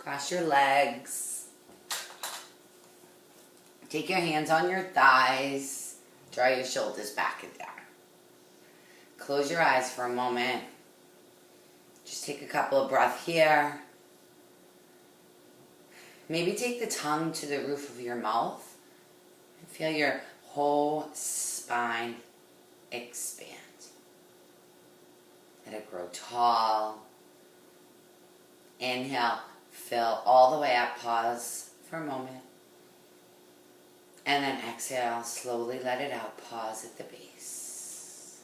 Cross your legs. Take your hands on your thighs. Draw your shoulders back and down. Close your eyes for a moment. Just take a couple of breaths here. Maybe take the tongue to the roof of your mouth and feel your whole spine expand. Let it grow tall. Inhale, fill all the way up. Pause for a moment. And then exhale, slowly let it out. Pause at the base.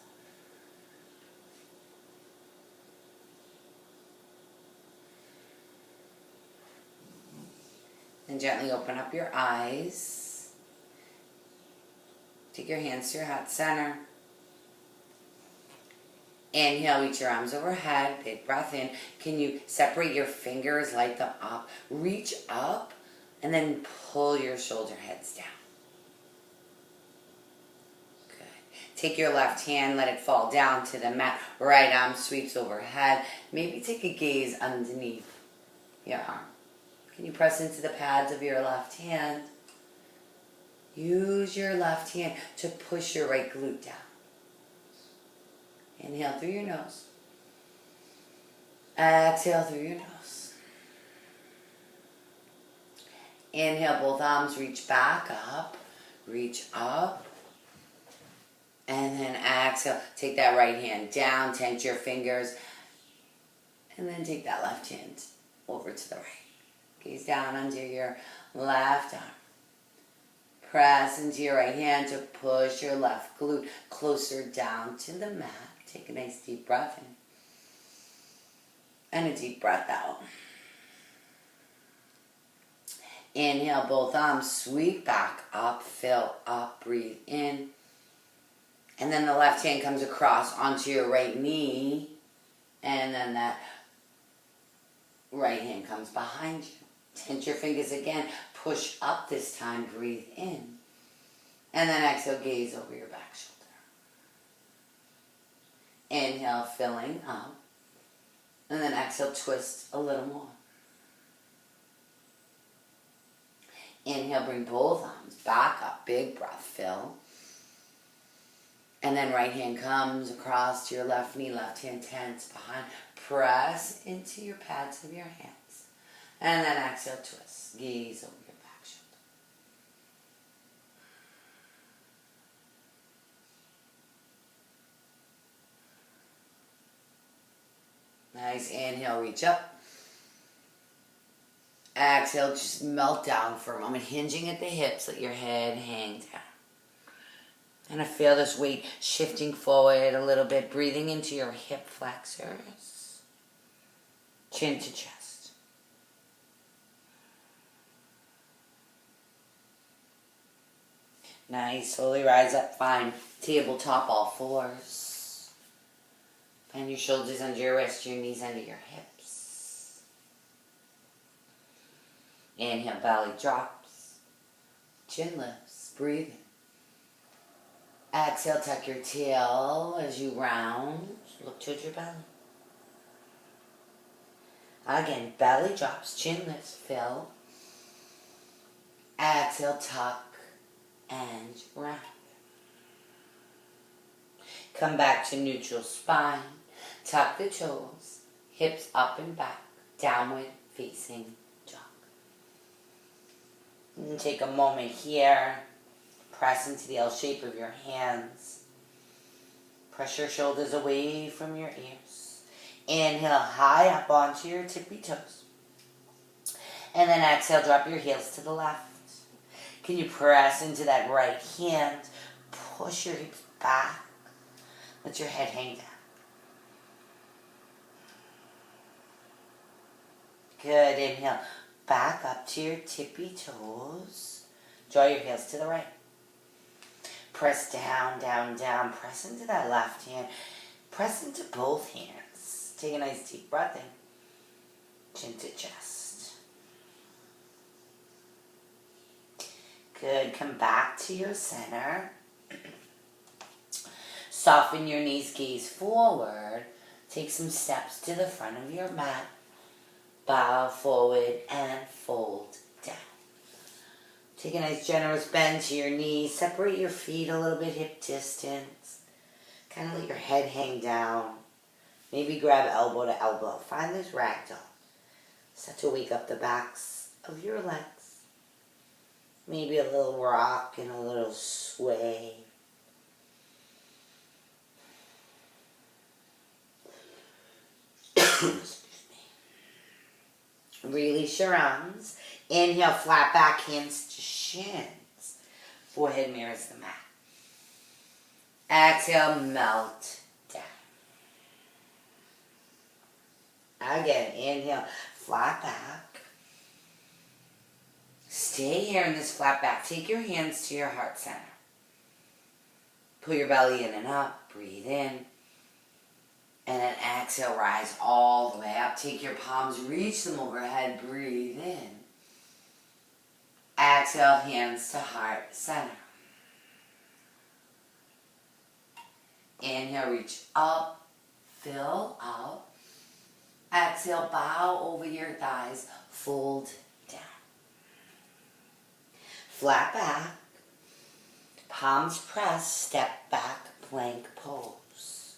And gently open up your eyes. Take your hands to your heart center. Inhale, reach your arms overhead. Big breath in. Can you separate your fingers, light them up? Reach up and then pull your shoulder heads down. Good. Take your left hand, let it fall down to the mat. Right arm sweeps overhead. Maybe take a gaze underneath your arm. Can you press into the pads of your left hand? Use your left hand to push your right glute down. Inhale through your nose. Exhale through your nose. Inhale, both arms reach back up. Reach up. And then exhale. Take that right hand down. Tense your fingers. And then take that left hand over to the right. Gaze down under your left arm. Press into your right hand to push your left glute closer down to the mat. Take a nice deep breath in. And a deep breath out. Inhale, both arms sweep back up, fill up, breathe in. And then the left hand comes across onto your right knee. And then that right hand comes behind you. Tense your fingers again. Push up this time. Breathe in. And then exhale, gaze over your back shoulder. Inhale, filling up. And then exhale, twist a little more. Inhale, bring both arms back up. Big breath, fill. And then right hand comes across to your left knee, left hand tense behind. Press into your pads of your hands. And then exhale, twist. Gaze over your back shoulder. Nice. Inhale, reach up. Exhale, just melt down for a moment, hinging at the hips. Let your head hang down. And I feel this weight shifting forward a little bit, breathing into your hip flexors. Chin to chest. Nice. Slowly rise up. Find tabletop, all fours. Find your shoulders under your wrists, your knees under your hips. Inhale, belly drops. Chin lifts. Breathe in. Exhale, tuck your tail as you round. Look towards your belly. Again, belly drops, chin lifts, fill. Exhale, tuck and round. Come back to neutral spine. Tuck the toes, hips up and back, downward facing dog. And take a moment here. Press into the L shape of your hands. Press your shoulders away from your ears. Inhale high up onto your tippy toes. And then exhale, drop your heels to the left. Can you press into that right hand? Push your hips back. Let your head hang down. Good. Inhale. Back up to your tippy toes. Draw your heels to the right. Press down, down, down. Press into that left hand. Press into both hands. Take a nice deep breath in. Chin to chest. Good. Come back to your center. Soften your knees, gaze forward. Take some steps to the front of your mat. Press into your right hand. Press into both hands. Take a nice deep breath in. Chin to chest. Good. Come back to your center. Soften your knees, gaze forward. Take some steps to the front of your mat. Press into your right hand. Press into both hands. Take a nice deep breath in. Chin to chest. Good. Come back to your center. Soften your knees, gaze forward. Take some steps to the front of your mat. bow forward and fold down. Take a nice generous bend to your knees. Separate your feet a little bit, hip distance. Kind of let your head hang down. Maybe grab elbow to elbow. Find this ragdoll. Start to wake up the backs of your legs. Maybe a little rock and a little sway. Excuse me. Release your arms. Inhale, flat back, hands to shins. Forehead mirrors the mat. Exhale, melt down. Again, inhale, flat back. Stay here in this flat back. Take your hands to your heart center. Pull your belly in and up. Breathe in. And then exhale, rise all the way up. Take your palms, reach them overhead. Breathe in. Exhale, hands to heart center. Inhale, reach up, fill up. Exhale, bow over your thighs, fold down. Flat back, palms press, step back, plank pose.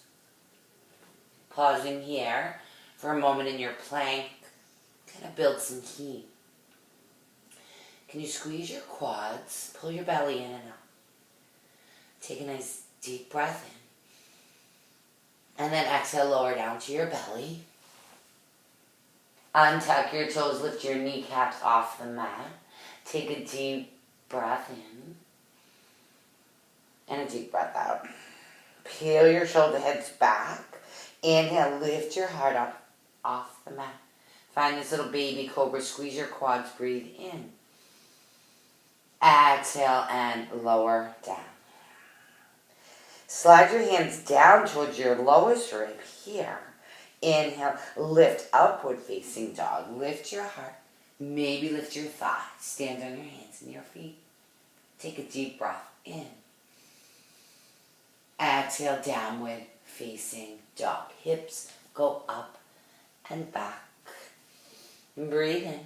Pausing here for a moment in your plank, kind of build some heat. Can you squeeze your quads, pull your belly in and up. Take a nice deep breath in. And then exhale, lower down to your belly. Untuck your toes, lift your kneecaps off the mat. Take a deep breath in. And a deep breath out. Peel your shoulder heads back. Inhale, lift your heart up off the mat. Find this little baby cobra, squeeze your quads, breathe in. Exhale and lower down. Slide your hands down towards your lowest rib here. Inhale, lift upward facing dog. Lift your heart. Maybe lift your thighs. Stand on your hands and your feet. Take a deep breath in. Exhale, downward facing dog. Hips go up and back. Breathe in.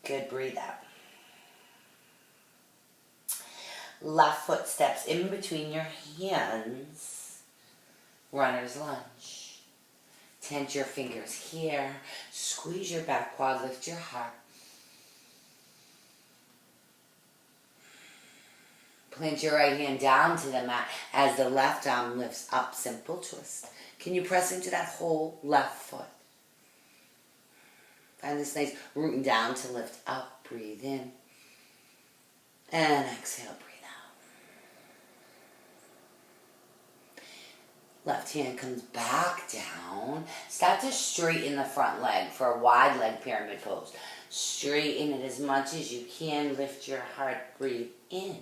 Good, breathe out. Left foot steps in between your hands. Runner's lunge. Tense your fingers here. Squeeze your back quad, lift your heart. Plant your right hand down to the mat as the left arm lifts up, simple twist. Can you press into that whole left foot? Find this nice rooting down to lift up, breathe in. And exhale, breathe out. Left hand comes back down. Start to straighten the front leg for a wide leg pyramid pose. Straighten it as much as you can. Lift your heart, breathe in.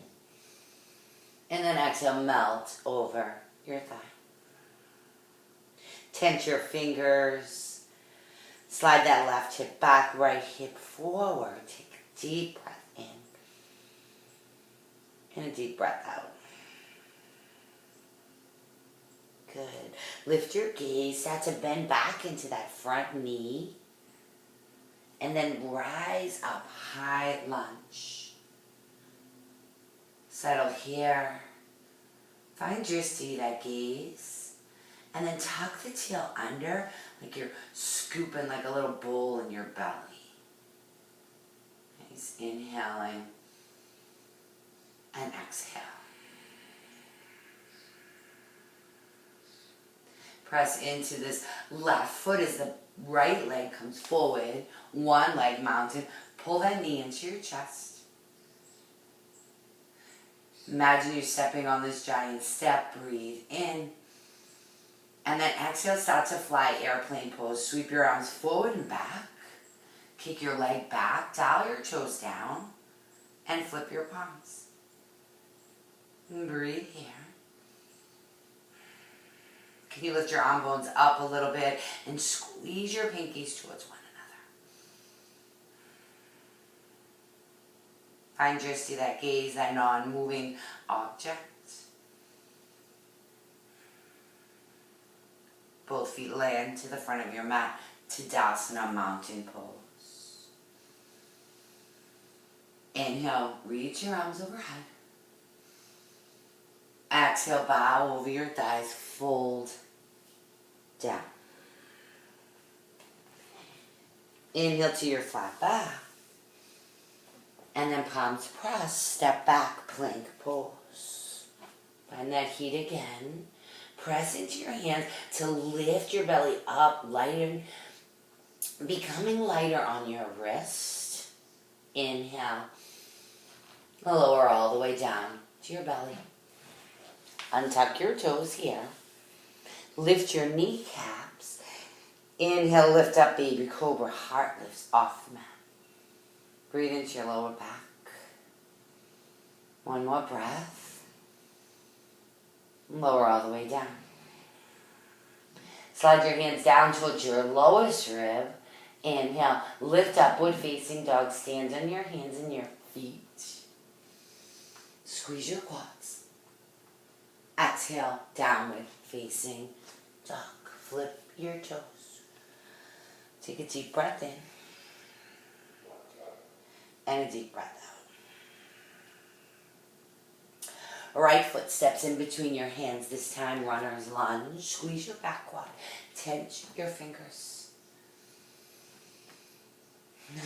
And then exhale, melt over your thigh. Tense your fingers. Slide that left hip back, right hip forward. Take a deep breath in. And a deep breath out. Good. Lift your gaze. Start to bend back into that front knee. And then rise up, high lunge. Settle here. Find drishti, that gaze. And then tuck the tail under like you're scooping like a little bowl in your belly. Nice. Inhaling and exhale. Press into this left foot as the right leg comes forward. One leg mounted. Pull that knee into your chest. Imagine you stepping on this giant step. Breathe in. And then exhale, start to fly, airplane pose. Sweep your arms forward and back. Kick your leg back. Dial your toes down. And flip your palms. And breathe here. Can you lift your arm bones up a little bit and squeeze your pinkies towards one another. Find drishti, that gaze, that non-moving object. Both feet land to the front of your mat. Tadasana, mountain pose. Inhale, reach your arms overhead. Exhale, bow over your thighs, fold down. Inhale to your flat back. And then palms press, step back, plank pose. Find that heat again. Press into your hands to lift your belly up, lighten, becoming lighter on your wrist. Inhale. Lower all the way down to your belly. Untuck your toes here. Lift your kneecaps. Inhale, lift up, baby cobra. Heart lifts off the mat. Breathe into your lower back. One more breath. Lower all the way down. Slide your hands down towards your lowest rib. Inhale, lift upward facing dog. Stand on your hands and your feet. Squeeze your quads. Exhale, downward facing dog. Flip your toes. Take a deep breath in. And a deep breath out. Right foot steps in between your hands. This time, runner's lunge. Squeeze your back quad. Tense your fingers.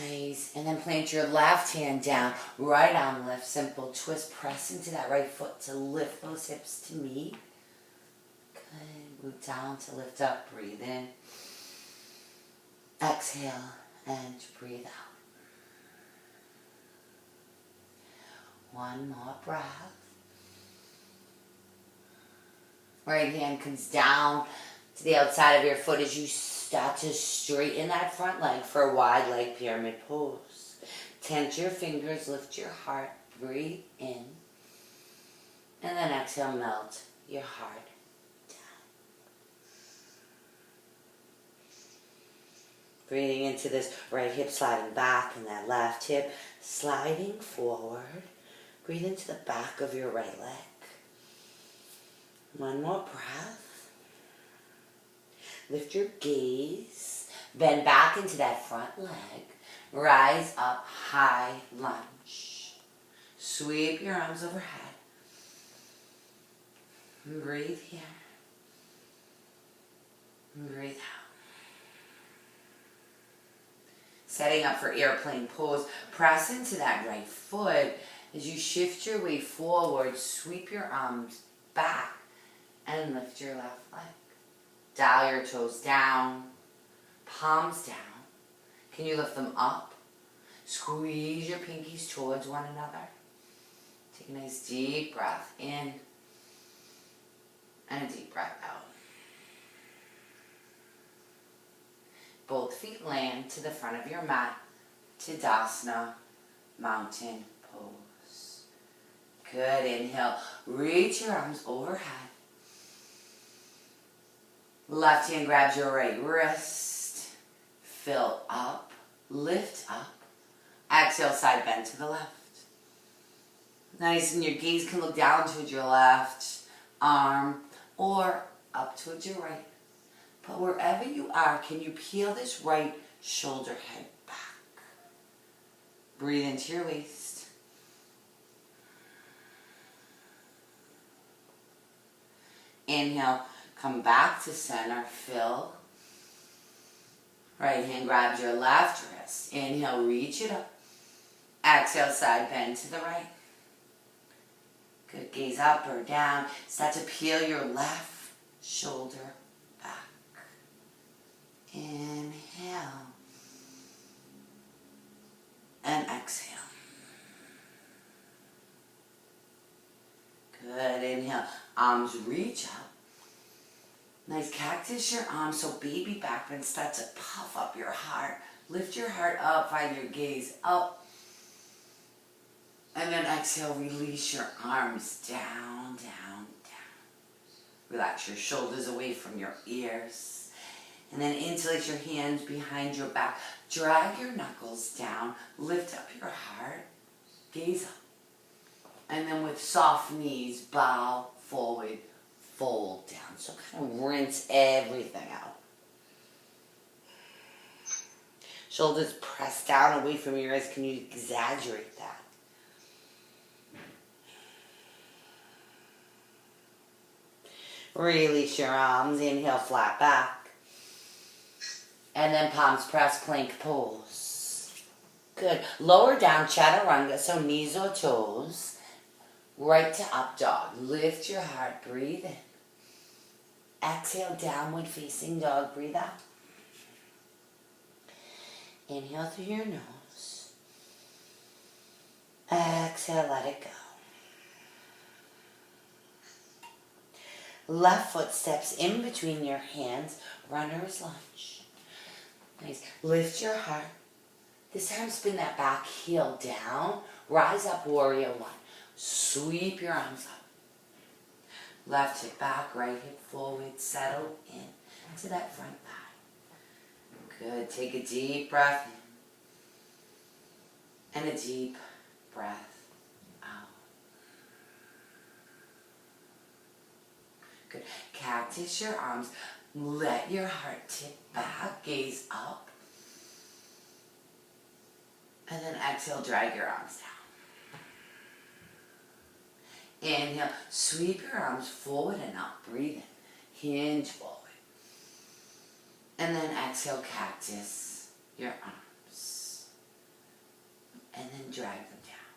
Nice. And then plant your left hand down. Right arm lift. Simple twist. Press into that right foot to lift those hips to meet. Good. Move down to lift up. Breathe in. Exhale and breathe out. One more breath. Right hand comes down to the outside of your foot as you start to straighten that front leg for a wide leg pyramid pose. Tense your fingers, lift your heart, breathe in. And then exhale, melt your heart down. Breathing into this right hip sliding back and that left hip sliding forward. Breathe into the back of your right leg. One more breath. Lift your gaze. Bend back into that front leg. Rise up, high lunge. Sweep your arms overhead. And breathe here. And breathe out. Setting up for airplane pose. Press into that right foot. As you shift your weight forward, sweep your arms back and lift your left leg. Dial your toes down, palms down. Can you lift them up? Squeeze your pinkies towards one another. Take a nice deep breath in and a deep breath out. Both feet land to the front of your mat. Tadasana, mountain pose. Good. Inhale. Reach your arms overhead. Left hand grabs your right wrist. Fill up. Lift up. Exhale, side bend to the left. Nice. And your gaze can look down towards your left arm or up towards your right. But wherever you are, can you peel this right shoulder head back? Breathe into your waist. Inhale, come back to center, fill. Right hand grabs your left wrist. Inhale, reach it up. Exhale, side bend to the right. Good, gaze up or down. Start to peel your left shoulder back. Inhale. And exhale. Good, inhale. Arms reach up. Nice, cactus your arms so baby back bend. Start to puff up your heart. Lift your heart up, find your gaze up. And then exhale, release your arms down, down, down. Relax your shoulders away from your ears. And then interlace your hands behind your back. Drag your knuckles down. Lift up your heart. Gaze up. And then with soft knees, bow forward, fold down. So kind of rinse everything out. Shoulders press down away from your ears. Can you exaggerate that? Release your arms. Inhale, flat back. And then palms press, plank pose. Good. Lower down, chaturanga, so knees or toes. Right to up dog. Lift your heart, breathe in. Exhale, downward facing dog, breathe out. Inhale through your nose. Exhale, let it go. Left foot steps in between your hands, runner's lunge. Nice. Lift your heart. This time spin that back heel down. Rise up, warrior one. Sweep your arms up. Left hip back, right hip forward. Settle in to that front thigh. Good. Take a deep breath in. And a deep breath out. Good. Cactus your arms. Let your heart tip back. Gaze up. And then exhale, drag your arms down. Inhale, sweep your arms forward and up. Breathe in. Hinge forward. And then exhale, cactus your arms. And then drag them down.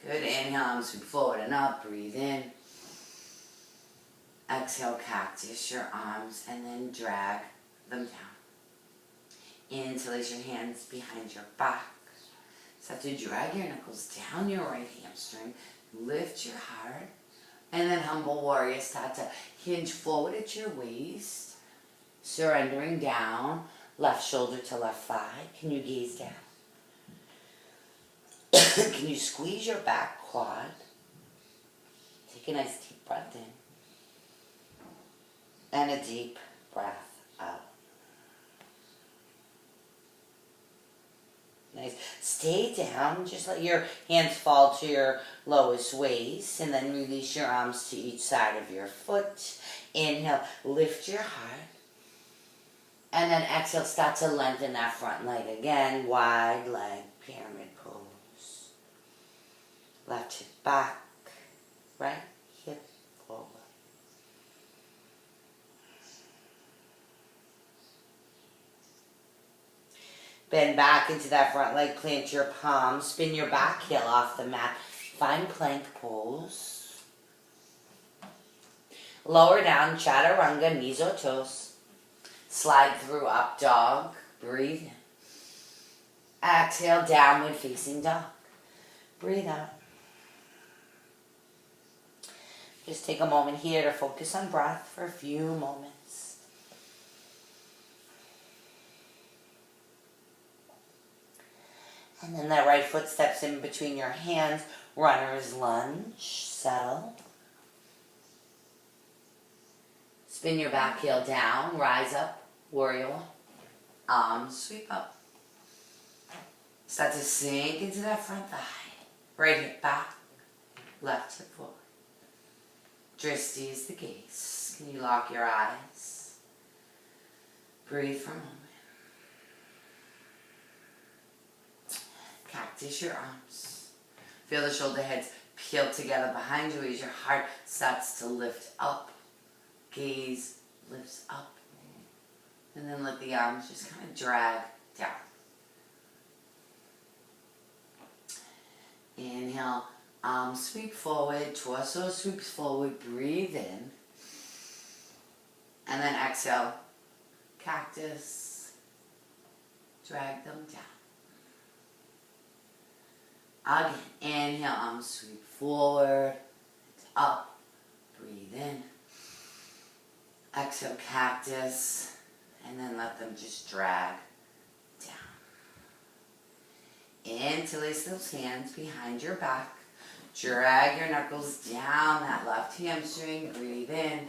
Good. Inhale, arms sweep forward and up. Breathe in. Exhale, cactus your arms and then drag them down. Interlace your hands behind your back. Start to drag your knuckles down your right hamstring. Lift your heart. And then humble warrior. Start to hinge forward at your waist. Surrendering down. Left shoulder to left thigh. Can you gaze down? Can you squeeze your back quad? Take a nice deep breath in. And a deep breath out. Nice. Stay down. Just let your hands fall to your lowest waist. And then release your arms to each side of your foot. Inhale. Lift your heart. And then exhale. Start to lengthen that front leg again. Wide leg pyramid pose. Left hip back. Right hip forward. Bend back into that front leg, plant your palms, spin your back heel off the mat. Find plank pose. Lower down, chaturanga, knees or toes. Slide through up dog, breathe in. Exhale, downward facing dog. Breathe out. Just take a moment here to focus on breath for a few moments. And then that right foot steps in between your hands. Runner's lunge. Settle. Spin your back heel down. Rise up. Warrior one. Arms sweep up. Start to sink into that front thigh. Right hip back. Left hip forward. Drishti is the gaze. Can you lock your eyes? Breathe for a moment. Cactus your arms. Feel the shoulder heads peel together behind you as your heart starts to lift up. Gaze lifts up. And then let the arms just kind of drag down. Inhale, arms sweep forward, torso sweeps forward, breathe in. And then exhale, cactus, drag them down. Again, inhale, arms sweep forward, up, breathe in. Exhale, cactus, and then let them just drag down. Interlace those hands behind your back. Drag your knuckles down that left hamstring, breathe in.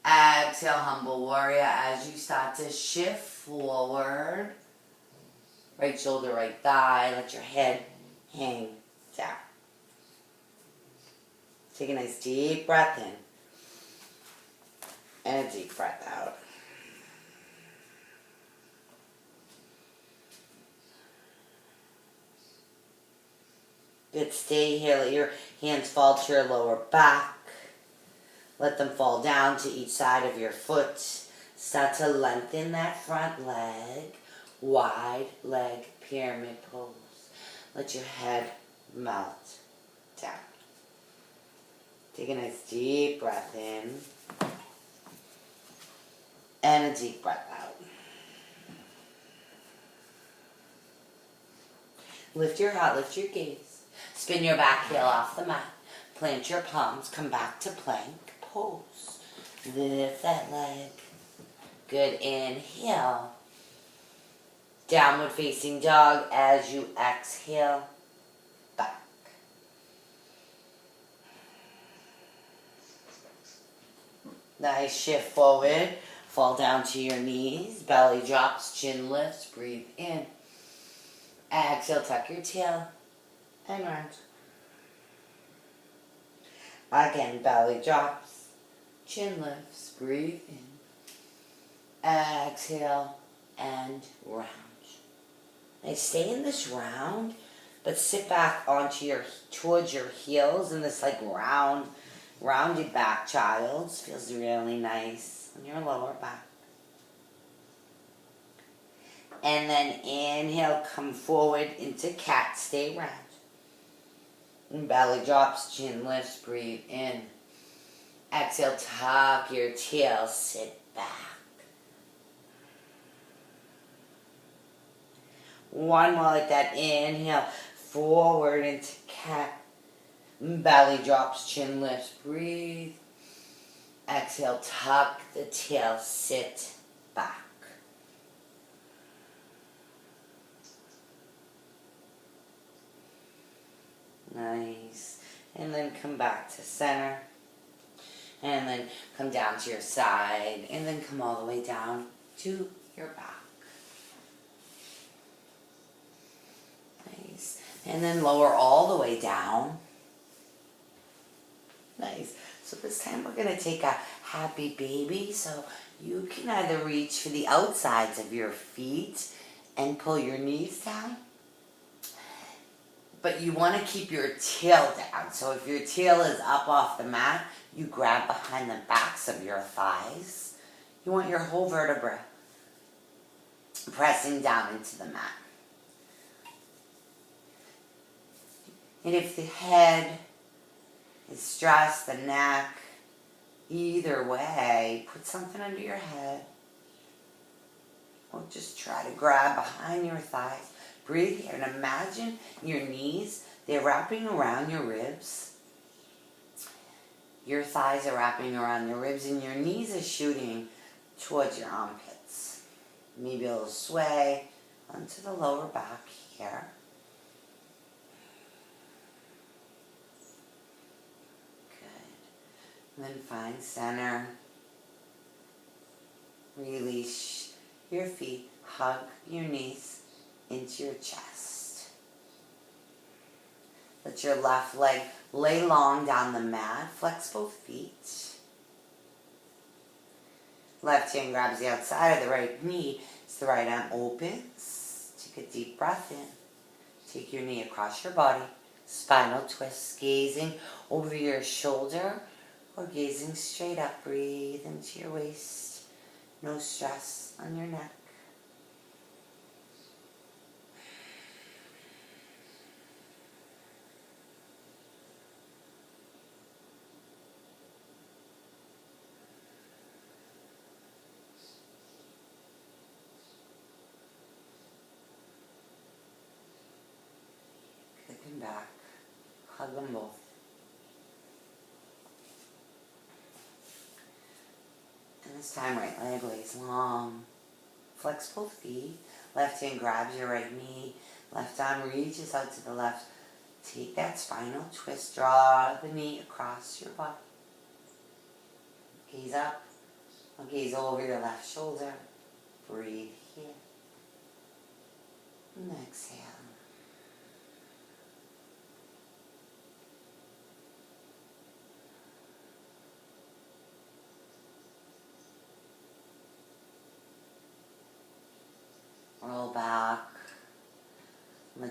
Exhale, humble warrior as you start to shift forward. Right shoulder, right thigh, let your head hang down. Take a nice deep breath in. And a deep breath out. Good, stay here. Let your hands fall to your lower back. Let them fall down to each side of your foot. Start to lengthen that front leg. Wide leg pyramid pose. Let your head melt down. Take a nice deep breath in. And a deep breath out. Lift your heart, lift your gaze. Spin your back heel off the mat. Plant your palms, come back to plank pose. Lift that leg. Good, inhale. Downward facing dog as you exhale. Back. Nice, shift forward. Fall down to your knees. Belly drops, chin lifts. Breathe in. Exhale, tuck your tail. And round. Again, belly drops, chin lifts, breathe in, exhale, and round. Now stay in this round, but sit back towards your heels in this like rounded back child's. Feels really nice on your lower back. And then inhale, come forward into cat, stay round. And belly drops, chin lifts, breathe in. Exhale, tuck your tail, sit back. One more like that, inhale, forward into cat. Belly drops, chin lifts, breathe. Exhale, tuck the tail, sit back. Nice. And then come back to center. And then come down to your side. And then come all the way down to your back. Nice. And then lower all the way down. Nice. So this time we're going to take a happy baby. So you can either reach for the outsides of your feet and pull your knees down. But you want to keep your tail down. So if your tail is up off the mat, you grab behind the backs of your thighs. You want your whole vertebra pressing down into the mat. And if the head is stressed, the neck, either way, put something under your head. Or just try to grab behind your thighs. Breathe here and imagine your knees, they're wrapping around your ribs. Your thighs are wrapping around your ribs and your knees are shooting towards your armpits. Maybe a little sway onto the lower back here. Good. And then find center. Release your feet. Hug your knees into your chest. Let your left leg lay long down the mat. Flex both feet. Left hand grabs the outside of the right knee. As the right arm opens. Take a deep breath in. Take your knee across your body. Spinal twist. Gazing over your shoulder or gazing straight up. Breathe into your waist. No stress on your neck. Back. Hug them both. And this time, right leg lays long. Flex both feet. Left hand grabs your right knee. Left arm reaches out to the left. Take that spinal twist. Draw the knee across your body. Gaze up. Or gaze over your left shoulder. Breathe here. And exhale.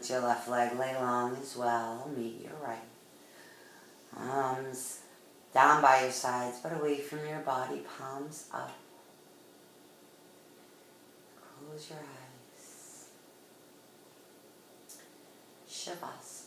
Let your left leg lay long as well. Meet your right. Arms down by your sides, but away from your body. Palms up. Close your eyes. Shavasana.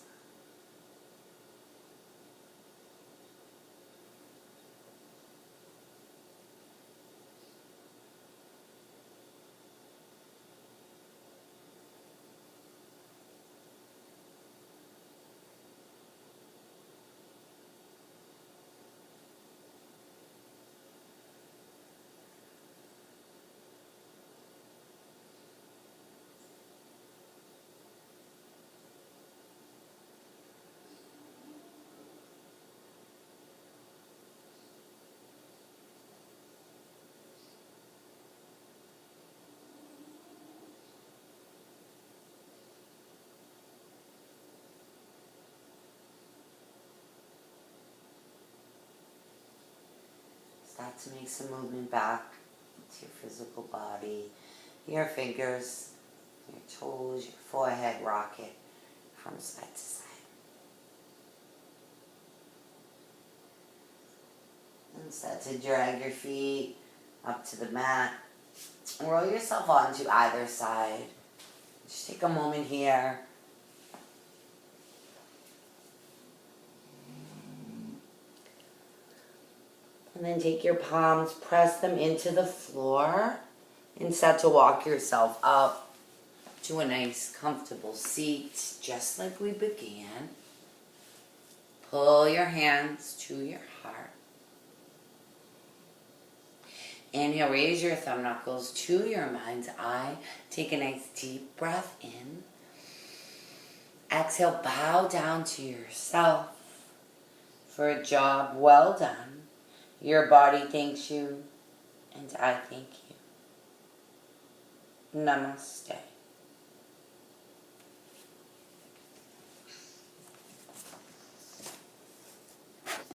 Start to make some movement back to your physical body. Your fingers, your toes, your forehead, rock it from side to side. And start to drag your feet up to the mat. Roll yourself onto either side. Just take a moment here. And then take your palms, press them into the floor, and start to walk yourself up to a nice, comfortable seat, just like we began. Pull your hands to your heart. Inhale, raise your thumb knuckles to your mind's eye. Take a nice deep breath in. Exhale, bow down to yourself for a job well done. Your body thanks you, and I thank you. Namaste.